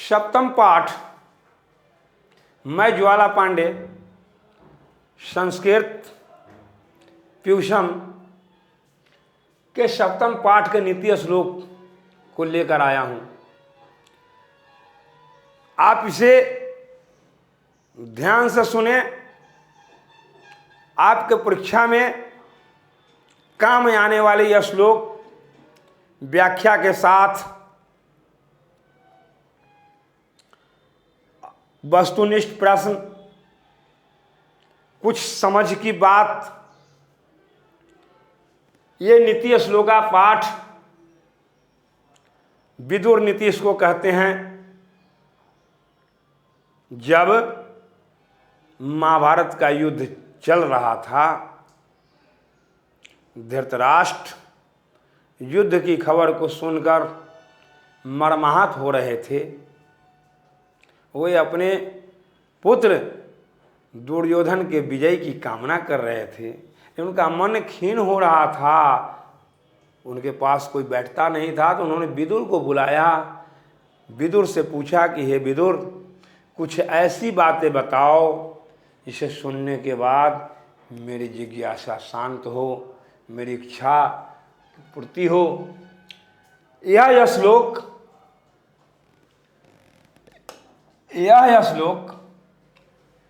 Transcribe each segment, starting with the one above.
सप्तम पाठ। मैं ज्वाला पांडे संस्कृत ट्यूशन के सप्तम पाठ के नीति श्लोक को लेकर आया हूं। आप इसे ध्यान से सुने, आपके परीक्षा में काम आने वाले यह श्लोक व्याख्या के साथ वस्तुनिष्ठ प्रश्न, कुछ समझ की बात, ये नीति श्लोका पाठ विदुर नीति इसको कहते हैं। जब महाभारत का युद्ध चल रहा था, धृतराष्ट्र युद्ध की खबर को सुनकर मर्माहत हो रहे थे। वे अपने पुत्र दुर्योधन के विजय की कामना कर रहे थे। उनका मन क्षीण हो रहा था, उनके पास कोई बैठता नहीं था, तो उन्होंने विदुर को बुलाया। विदुर से पूछा कि हे विदुर, कुछ ऐसी बातें बताओ जिसे सुनने के बाद मेरी जिज्ञासा शांत हो, मेरी इच्छा पूर्ति हो। यह श्लोक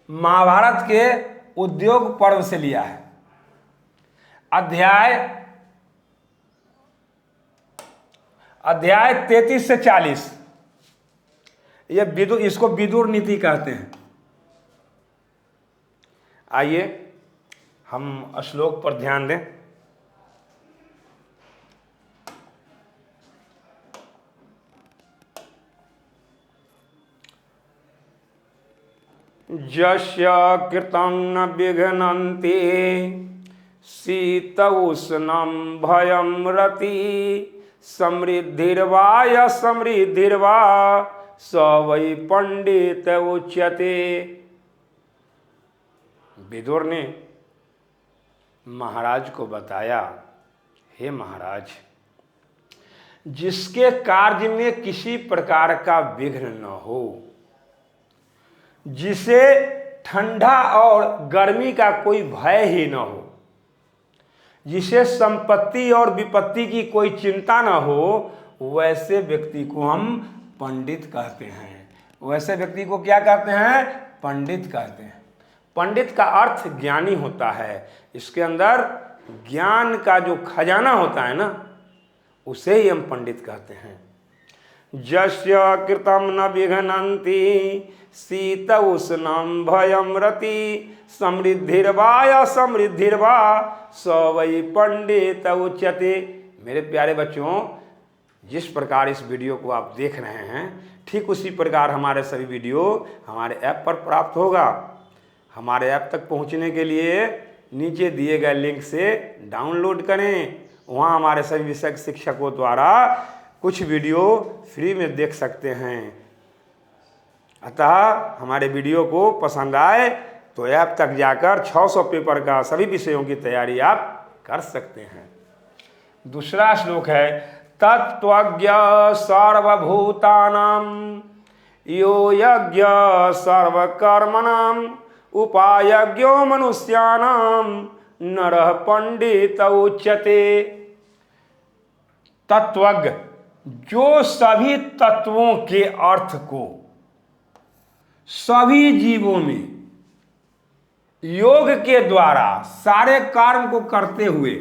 महाभारत के उद्योग पर्व से लिया है। अध्याय 33 से 40। इसको विदुर नीति कहते हैं। आइए हम श्लोक पर ध्यान दें। यस्य कृतं न विघ्नन्ति शीत उष्णं भयं रति समृद्धिर्वा स वै पंडित उच्यते। विदुर ने महाराज को बताया, हे महाराज, जिसके कार्य में किसी प्रकार का विघ्न न हो, जिसे ठंडा और गर्मी का कोई भय ही न हो, जिसे संपत्ति और विपत्ति की कोई चिंता न हो, वैसे व्यक्ति को हम पंडित कहते हैं। वैसे व्यक्ति को क्या कहते हैं? पंडित कहते हैं। पंडित का अर्थ ज्ञानी होता है। इसके अंदर ज्ञान का जो खजाना होता है ना, उसे ही हम पंडित कहते हैं। यस्य कृतं न विघ्नन्ति शीत उष्णं भयं रति समृद्धिर्वा स वै पंडित उच्यते। मेरे प्यारे बच्चों, जिस प्रकार इस वीडियो को आप देख रहे हैं, ठीक उसी प्रकार हमारे सभी वीडियो हमारे ऐप पर प्राप्त होगा। हमारे ऐप तक पहुंचने के लिए नीचे दिए गए लिंक से डाउनलोड करें। वहां हमारे सभी विषय शिक्षकों द्वारा कुछ वीडियो फ्री में देख सकते हैं। अतः हमारे वीडियो को पसंद आए तो ऐप तक जाकर 600 पेपर का सभी विषयों की तैयारी आप कर सकते हैं। दूसरा श्लोक है, तत्त्वज्ञ सर्वभूतानां यो यज्ञ सर्वकर्मणां उपायज्ञो मनुष्याणां नरः पंडित उच्यते। तत्त्वज्ञ, जो सभी तत्वों के अर्थ को सभी जीवों में योग के द्वारा सारे कर्म को करते हुए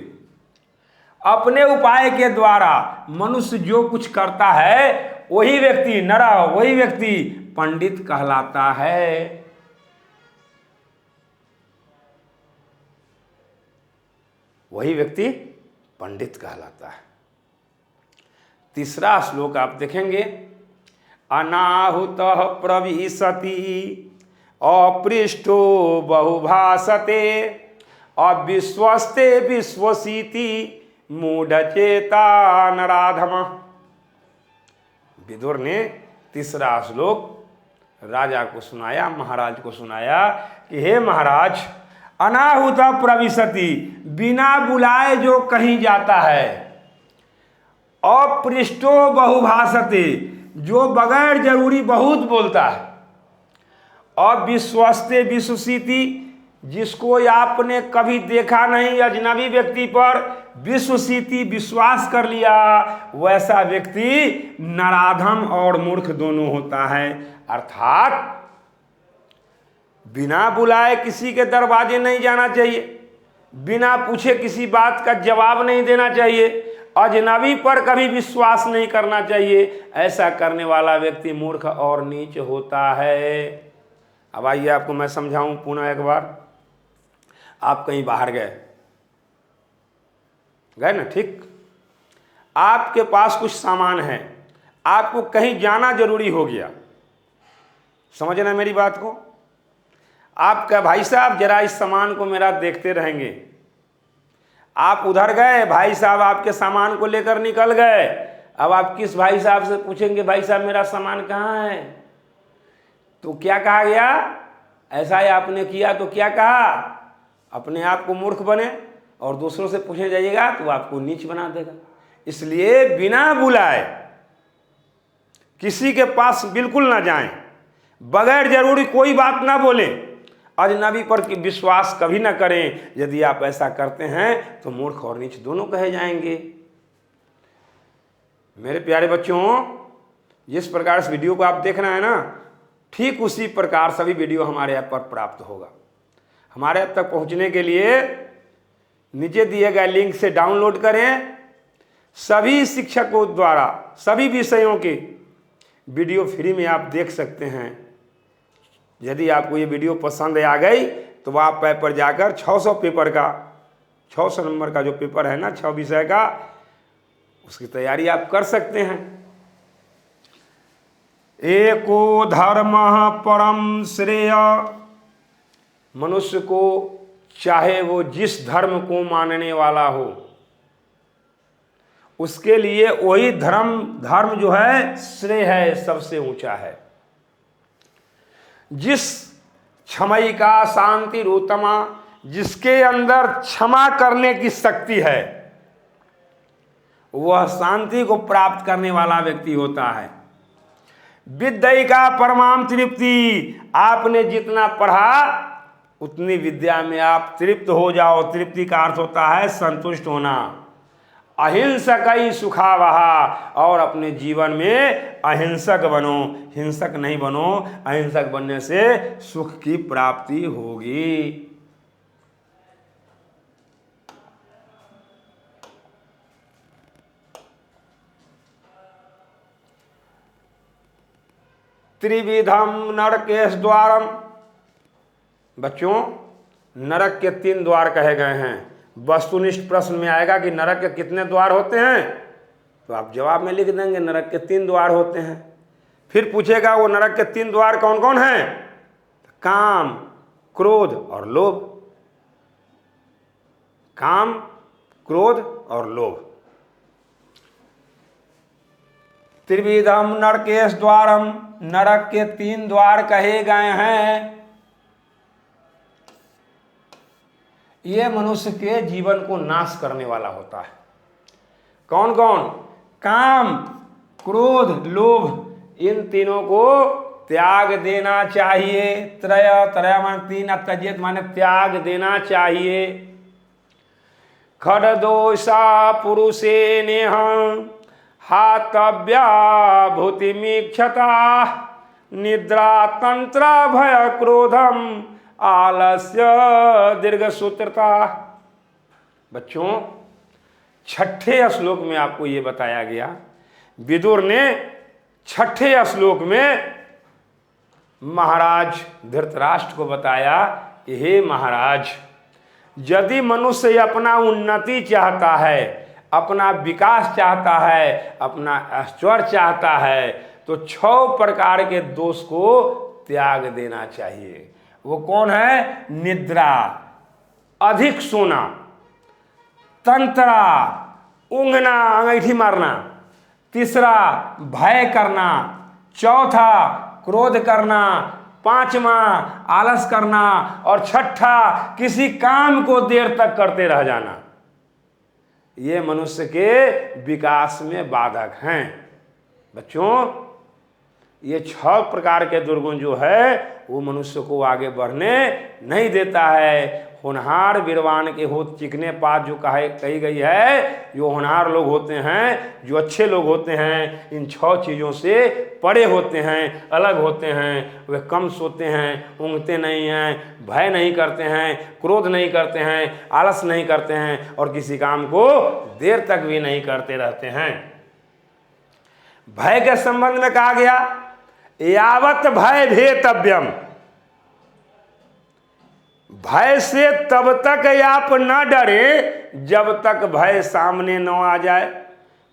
अपने उपाय के द्वारा मनुष्य जो कुछ करता है, वही व्यक्ति वही व्यक्ति पंडित कहलाता है। वही व्यक्ति पंडित कहलाता है। तीसरा श्लोक आप देखेंगे, अनाहुतः प्रविशति अपृष्टो बहुभासते अविश्वस्ते विश्वसीति मूढ़चेता नराधमः। विदुर ने तीसरा श्लोक राजा को सुनाया, महाराज को सुनाया कि हे महाराज, अनाहुत प्रविशति, बिना बुलाए जो कहीं जाता है, अपृष्टो बहुभाषते, जो बगैर जरूरी बहुत बोलता है। अविश्वस्ते विश्वसीति, जिसको आपने कभी देखा नहीं, अजनबी व्यक्ति पर विश्वसीति विश्वास कर लिया, वैसा व्यक्ति नराधम और मूर्ख दोनों होता है। अर्थात बिना बुलाए किसी के दरवाजे नहीं जाना चाहिए, बिना पूछे किसी बात का जवाब नहीं देना चाहिए, अजनबी पर कभी विश्वास नहीं करना चाहिए। ऐसा करने वाला व्यक्ति मूर्ख और नीच होता है। अब आइए आपको मैं समझाऊं पुनः एक बार। आप कहीं बाहर गए ना, ठीक, आपके पास कुछ सामान है, आपको कहीं जाना जरूरी हो गया, समझना मेरी बात को। आप कहा भाई साहब जरा इस सामान को मेरा देखते रहेंगे। आप उधर गए, भाई साहब आपके सामान को लेकर निकल गए। अब आप किस भाई साहब से पूछेंगे भाई साहब मेरा सामान कहाँ है? तो क्या कहा गया? ऐसा ही आपने किया तो क्या कहा? अपने आप को मूर्ख बने और दूसरों से पूछने जाइएगा तो आपको नीच बना देगा। इसलिए बिना बुलाए किसी के पास बिल्कुल ना जाएं, बगैर जरूरी कोई बात ना बोलें, अजनबी पर विश्वास कभी ना करें। यदि आप ऐसा करते हैं तो मूर्ख और नीच दोनों कहे जाएंगे। मेरे प्यारे बच्चों, जिस प्रकार इस वीडियो को आप देखना है ना, ठीक उसी प्रकार सभी वीडियो हमारे ऐप पर प्राप्त होगा। हमारे ऐप तक पहुंचने के लिए नीचे दिए गए लिंक से डाउनलोड करें। सभी शिक्षकों द्वारा सभी विषयों के वीडियो फ्री में आप देख सकते हैं। यदि आपको ये वीडियो पसंद आ गई तो आप ऐप पर जाकर 600 पेपर का 600 नंबर का जो पेपर है ना, 6 विषय का, उसकी तैयारी आप कर सकते हैं। एको धर्म परम श्रेय, मनुष्य को चाहे वो जिस धर्म को मानने वाला हो, उसके लिए वही धर्म जो है श्रेय है, सबसे ऊंचा है। जिस क्षमयिका शांति रूतमा, जिसके अंदर क्षमा करने की शक्ति है, वह शांति को प्राप्त करने वाला व्यक्ति होता है। विद्यिका परमाम तृप्ति, आपने जितना पढ़ा उतनी विद्या में आप तृप्त हो जाओ। तृप्ति का अर्थ होता है संतुष्ट होना। अहिंसक ही सुखावहा, और अपने जीवन में अहिंसक बनो, हिंसक नहीं बनो। अहिंसक बनने से सुख की प्राप्ति होगी। त्रिविधम नरकेश द्वारम, बच्चों नरक के 3 द्वार कहे गए हैं। वस्तुनिष्ठ प्रश्न में आएगा कि नरक के कितने द्वार होते हैं, तो आप जवाब में लिख देंगे नरक के 3 द्वार होते हैं। फिर पूछेगा वो नरक के 3 द्वार कौन कौन हैं? काम, क्रोध और लोभ। काम, क्रोध और लोभ। त्रिविधम नरकेश द्वारम, नरक के 3 द्वार कहे गए हैं। ये मनुष्य के जीवन को नाश करने वाला होता है। कौन कौन? काम, क्रोध, लोभ। इन तीनों को त्याग देना चाहिए। त्रय माने 3, त्यजेत माने त्याग देना चाहिए। खड्दोषा पुरुषे नेह हातव्या भूतिमीक्षता, निद्रा तंत्र भय क्रोधम आलस्य दीर्घ सूत्रता। बच्चों 6ठे श्लोक में आपको यह बताया गया, विदुर ने 6ठे श्लोक में महाराज धृतराष्ट्र को बताया कि हे महाराज, यदि मनुष्य अपना उन्नति चाहता है, अपना विकास चाहता है, अपना ऐश्वर्य चाहता है, तो 6 प्रकार के दोष को त्याग देना चाहिए। वो कौन है? निद्रा, अधिक सोना, तंत्रा, ऊँघना, अंगीठी मारना, तीसरा भय करना, चौथा क्रोध करना, 5वां आलस करना, और 6ठा किसी काम को देर तक करते रह जाना। ये मनुष्य के विकास में बाधक हैं। बच्चों ये 6 प्रकार के दुर्गुण जो है वो मनुष्य को आगे बढ़ने नहीं देता है। होनहार वीरवान के होत चिकने पात जो कही गई है, जो होनहार लोग होते हैं, जो अच्छे लोग होते हैं, इन 6 चीज़ों से परे होते हैं, अलग होते हैं। वे कम सोते हैं, ऊँघते नहीं हैं, भय नहीं करते हैं, क्रोध नहीं करते हैं, आलस नहीं करते हैं और किसी काम को देर तक भी नहीं करते रहते हैं। भय के संबंध में कहा गया, यावत भय भेतव्यम, भय से तब तक आप न डरे जब तक भय सामने न आ जाए।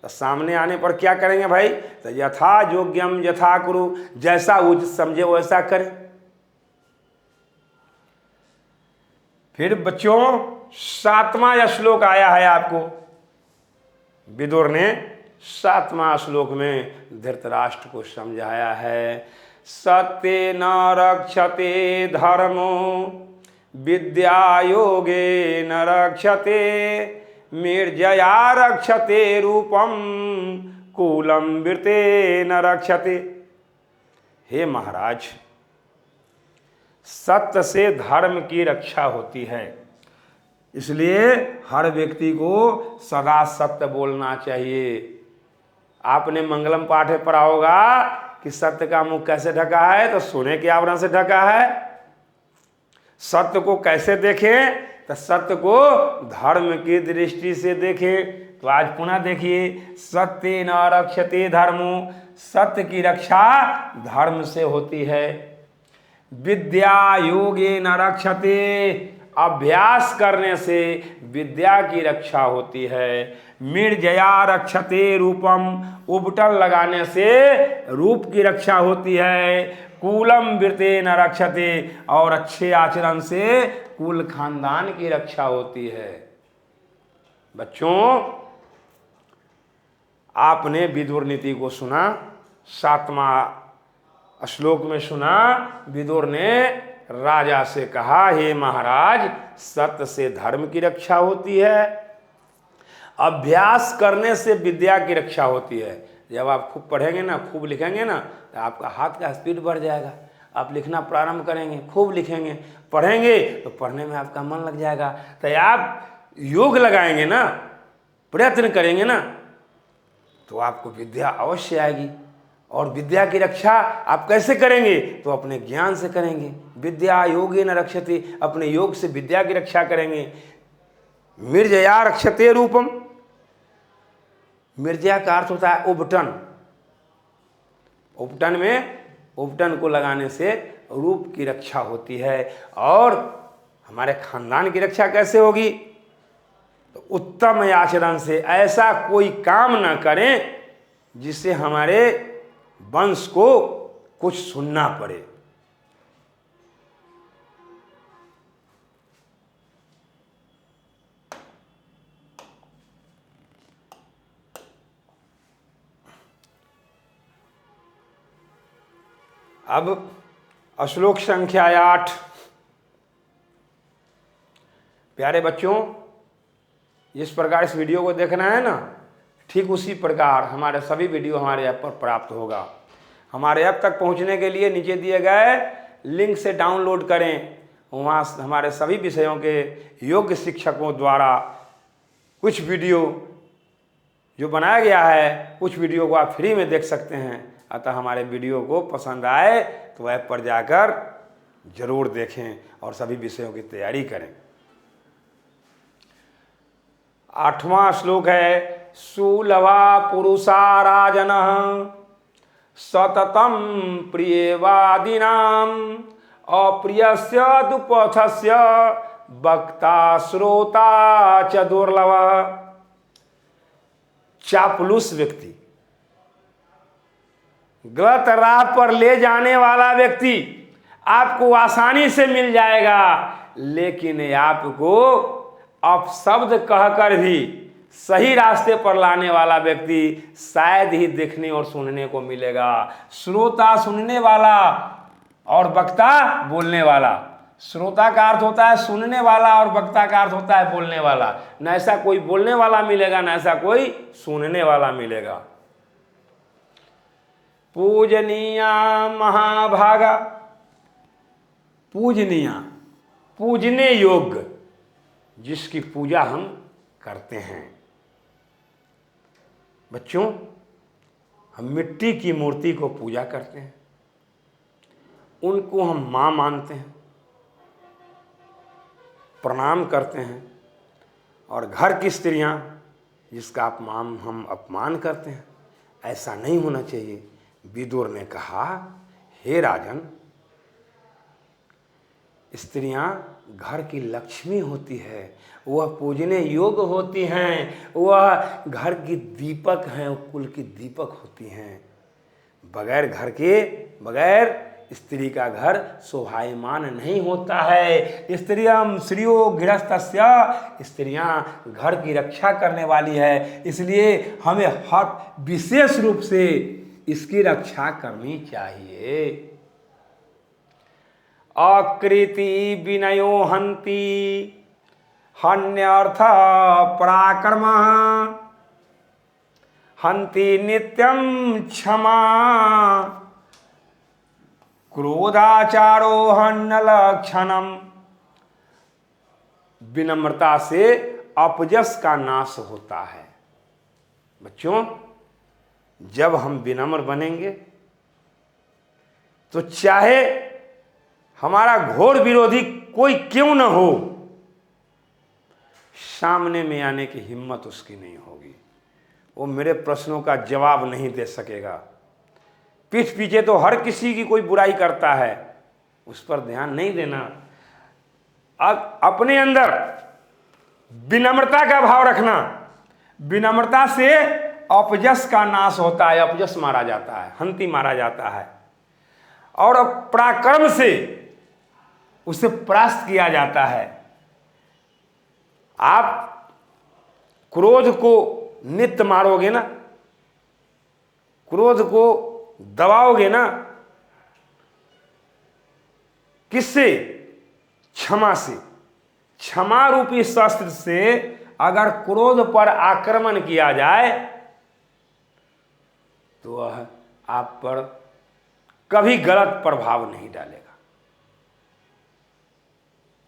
तो सामने आने पर क्या करेंगे भाई? तो यथा योग्यम यथा कुरु, जैसा उचित समझे वैसा करें। फिर बच्चों 7वां श्लोक आया है आपको, विदुर ने 7वां श्लोक में धृतराष्ट्र को समझाया है। सत्य न रक्षते धर्मो विद्या योगे न रक्षते, मिर्जया रक्षते रूपम कूलम वृते न रक्षते। हे महाराज, सत्य से धर्म की रक्षा होती है, इसलिए हर व्यक्ति को सदा सत्य बोलना चाहिए। आपने मंगलम पाठ में पढ़ा होगा कि सत्य का मुख कैसे ढका है? तो सोने के आवरण से ढका है। सत्य को कैसे देखें? तो सत्य को धर्म की दृष्टि से देखें। तो आज पुनः देखिए, सत्य न रक्षते धर्मो, सत्य की रक्षा धर्म से होती है। विद्या योगे न रक्षते, अभ्यास करने से विद्या की रक्षा होती है। मिर्जया रक्षते रूपम, उबटन लगाने से रूप की रक्षा होती है। कुलम वृते न रक्षते, और अच्छे आचरण से कुल खानदान की रक्षा होती है। बच्चों, आपने विदुर नीति को सुना, 7वां श्लोक में सुना। विदुर ने राजा से कहा, हे महाराज, सत्य से धर्म की रक्षा होती है, अभ्यास करने से विद्या की रक्षा होती है। जब आप खूब पढ़ेंगे ना, खूब लिखेंगे ना, तो आपका हाथ का स्पीड बढ़ जाएगा। आप लिखना प्रारंभ करेंगे, खूब लिखेंगे, पढ़ेंगे तो पढ़ने में आपका मन लग जाएगा। तो आप योग लगाएंगे ना, प्रयत्न करेंगे ना, तो आपको विद्या अवश्य आएगी। और विद्या की रक्षा आप कैसे करेंगे? तो अपने ज्ञान से करेंगे। विद्या योगे न रक्षते, अपने योग से विद्या की रक्षा करेंगे। मिर्जया रक्षते रूपम, मिर्जया का अर्थ होता है उबटन। उपटन में, उपटन को लगाने से रूप की रक्षा होती है। और हमारे खानदान की रक्षा कैसे होगी? तो उत्तम आचरण से, ऐसा कोई काम ना करें जिससे हमारे वंश को कुछ सुनना पड़े। अब श्लोक संख्या 8। प्यारे बच्चों, जिस प्रकार इस वीडियो को देखना है ना, ठीक उसी प्रकार हमारे सभी वीडियो हमारे ऐप पर प्राप्त होगा। हमारे ऐप तक पहुंचने के लिए नीचे दिए गए लिंक से डाउनलोड करें। वहाँ हमारे सभी विषयों के योग्य शिक्षकों द्वारा कुछ वीडियो जो बनाया गया है, कुछ वीडियो को आप फ्री में देख सकते हैं। अतः हमारे वीडियो को पसंद आए तो ऐप पर जाकर जरूर देखें और सभी विषयों की तैयारी करें। 8वां श्लोक है, सुलभा पुरुषा राजनः सततम प्रियवादिनाम अप्रियस्य दुपथस्य वक्ता श्रोता च दुर्लभ। चापलूस व्यक्ति, गलत राह पर ले जाने वाला व्यक्ति आपको आसानी से मिल जाएगा, लेकिन आपको अपशब्द कहकर भी सही रास्ते पर लाने वाला व्यक्ति शायद ही देखने और सुनने को मिलेगा। श्रोता सुनने वाला और वक्ता बोलने वाला। श्रोता का अर्थ होता है सुनने वाला और वक्ता का अर्थ होता है बोलने वाला। न ऐसा कोई बोलने वाला मिलेगा, न ऐसा कोई सुनने वाला मिलेगा। पूजनीया महाभागा, पूजनीया पूजने योग्य, जिसकी पूजा हम करते हैं। बच्चों, हम मिट्टी की मूर्ति को पूजा करते हैं, उनको हम माँ मानते हैं, प्रणाम करते हैं। और घर की स्त्रियां जिसका हम अपमान करते हैं, ऐसा नहीं होना चाहिए। विदुर ने कहा, हे राजन, स्त्रियां घर की लक्ष्मी होती है, वह पूजने योग्य होती हैं, वह घर की दीपक हैं, कुल की दीपक होती हैं। बगैर स्त्री का घर शोभायमान नहीं होता है। स्त्रियों गृहस्थस्य, स्त्रियां घर की रक्षा करने वाली है, इसलिए हमें हर विशेष रूप से इसकी रक्षा करनी चाहिए। आकृति विनयो हन्ति हन्यर्थ पराक्रम हन्ति नित्यं क्षमा क्रोधाचारो हन्न लक्षणम। विनम्रता से अपजस का नाश होता है। बच्चों, जब हम विनम्र बनेंगे तो चाहे हमारा घोर विरोधी कोई क्यों न हो, सामने में आने की हिम्मत उसकी नहीं होगी। वो मेरे प्रश्नों का जवाब नहीं दे सकेगा। पीठ पीछे तो हर किसी की कोई बुराई करता है, उस पर ध्यान नहीं देना। अब अपने अंदर विनम्रता का भाव रखना। विनम्रता से अपजस का नाश होता है, अपजस मारा जाता है, हंती मारा जाता है, और पराक्रम से उसे परास्त किया जाता है। आप क्रोध को नित्य मारोगे ना, क्रोध को दबाओगे ना, किससे? क्षमा से। क्षमा रूपी शस्त्र से अगर क्रोध पर आक्रमण किया जाए तो वह आप पर कभी गलत प्रभाव नहीं डालेगा।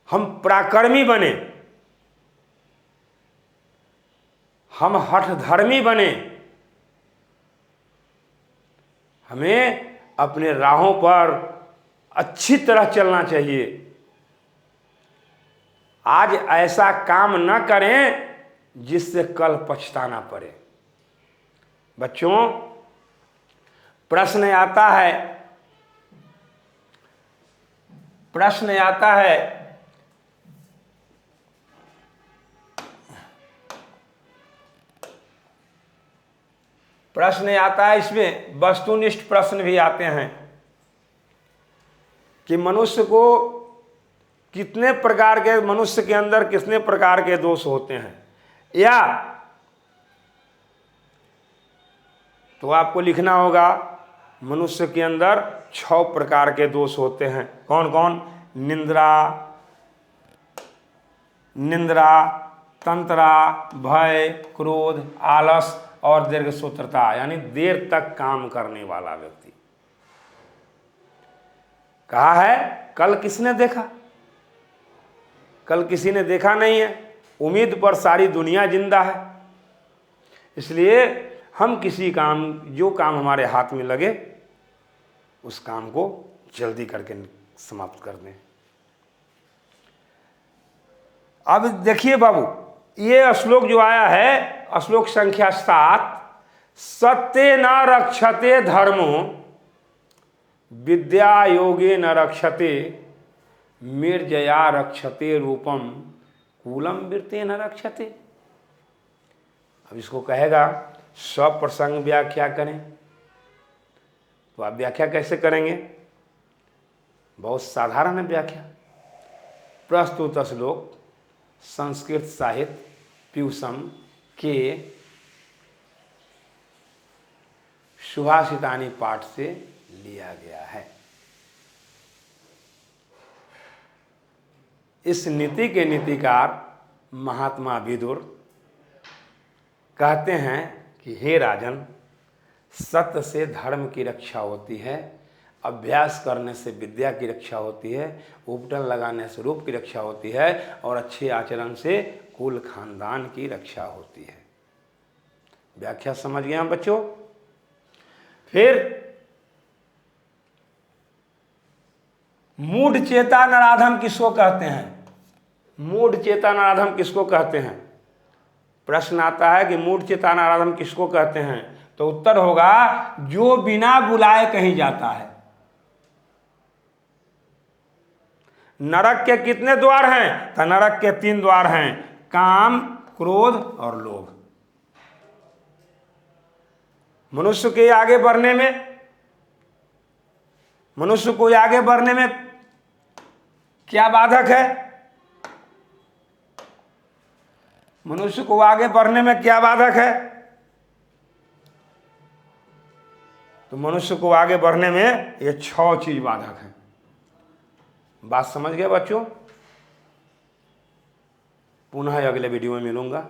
हम पराक्रमी बने, हम हठधर्मी बने, हमें अपने राहों पर अच्छी तरह चलना चाहिए। आज ऐसा काम न करें जिससे कल पछताना पड़े। बच्चों, प्रश्न आता है इसमें वस्तुनिष्ठ प्रश्न भी आते हैं कि मनुष्य के अंदर कितने प्रकार के दोष होते हैं, या तो आपको लिखना होगा मनुष्य के अंदर 6 प्रकार के दोष होते हैं। कौन कौन? निंद्रा, तंत्रा, भय, क्रोध, आलस और दीर्घसूत्रता, यानी देर तक काम करने वाला व्यक्ति। कहा है कल किसने देखा? कल किसी ने देखा नहीं है। उम्मीद पर सारी दुनिया जिंदा है। इसलिए हम जो काम हमारे हाथ में लगे उस काम को जल्दी करके समाप्त कर दें। अब देखिए बाबू, ये श्लोक जो आया है, श्लोक संख्या 7, सत्य न रक्षते धर्मो विद्या योगे न रक्षते निर्जया रक्षते रूपम कूलम वृत्ते न रक्षते। अब इसको कहेगा सप्रसंग व्याख्या करें, तो आप व्याख्या कैसे करेंगे? बहुत साधारण है व्याख्या। प्रस्तुत श्लोक संस्कृत साहित्य प्यूषम के सुभाषितानी पाठ से लिया गया है। इस नीति के नीतिकार महात्मा विदुर कहते हैं कि हे राजन, सत्य से धर्म की रक्षा होती है, अभ्यास करने से विद्या की रक्षा होती है, उपटन लगाने से रूप की रक्षा होती है, और अच्छे आचरण से कुल खानदान की रक्षा होती है। व्याख्या समझ गए हम बच्चों। फिर मूढ़ चेता नराधम किसको कहते हैं? मूढ़ चेता नराधम किसको कहते हैं? प्रश्न आता है कि मूढ़ चेता नराधम किसको कहते हैं, तो उत्तर होगा जो बिना बुलाए कहीं जाता है। नरक के कितने द्वार हैं? तो नरक के 3 द्वार हैं, काम, क्रोध और लोभ। मनुष्य के आगे बढ़ने में, मनुष्य को आगे बढ़ने में क्या बाधक है? मनुष्य को आगे बढ़ने में क्या बाधक है? तो मनुष्य को आगे बढ़ने में ये 6 चीज बाधक है। बात समझ गए बच्चों? पुनः अगले वीडियो में मिलूंगा।